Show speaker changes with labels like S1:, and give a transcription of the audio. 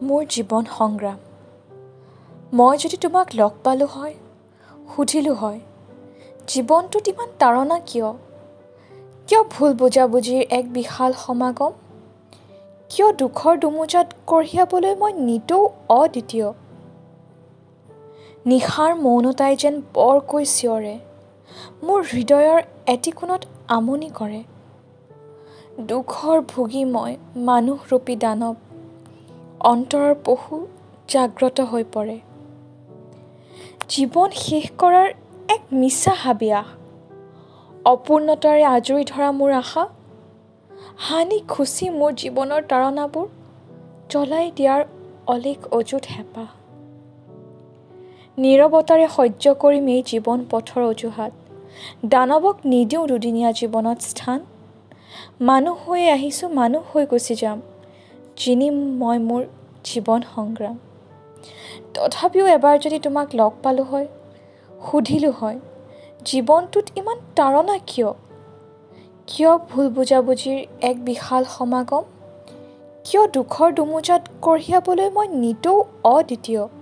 S1: মোৰ জীৱন সংগ্ৰাম। মই যদি তোমাক লগ পালোঁ হয়, সুধিলোঁ হয়, জীৱনটোত ইমান তাৰণা কিয়? কিয় ভুল বুজাবুজিৰ এক বিশাল সমাগম? কিয় দুখৰ দুমোজাত কঢ়িয়াবলৈ মই নিতৌ অদ্বিতীয়? নিশাৰ মৌনতাই যেন বৰকৈ চিঞৰে, মোৰ হৃদয়ৰ এটি কোণত আমনি কৰে। দুখৰ ভুগি মই মানুহৰূপী দানৱ, অন্তৰৰ পশু জাগ্ৰত হৈ পৰে। জীৱন শেষ কৰাৰ এক মিছা হাবিয়াস, অপূৰ্ণতাৰে আজৰি ধৰা মোৰ আশা, হানি খুচি মোৰ জীৱনৰ তাৰণাবোৰ জ্বলাই দিয়াৰ অলেখ অযুত হেঁপাহ। নীৰৱতাৰে সহ্য কৰিম এই জীৱন পথৰ অজুহাত, দানৱক নিদিওঁ দুদিনীয়া জীৱনত স্থান। মানুহ হৈ আহিছোঁ, মানুহ হৈ গুচি যাম, জিনিম মই মোৰ জীৱন সংগ্ৰাম। তথাপিও এবাৰ যদি তোমাক লগ পালোঁ হয়, সুধিলোঁ হয়, জীৱনটোত ইমান তাৰণা কিয়? কিয় ভুল বুজাবুজিৰ এক বিশাল সমাগম? কিয় দুখৰ দুমোজাত কঢ়িয়াবলৈ মই নিতৌ অদ্বিতীয়?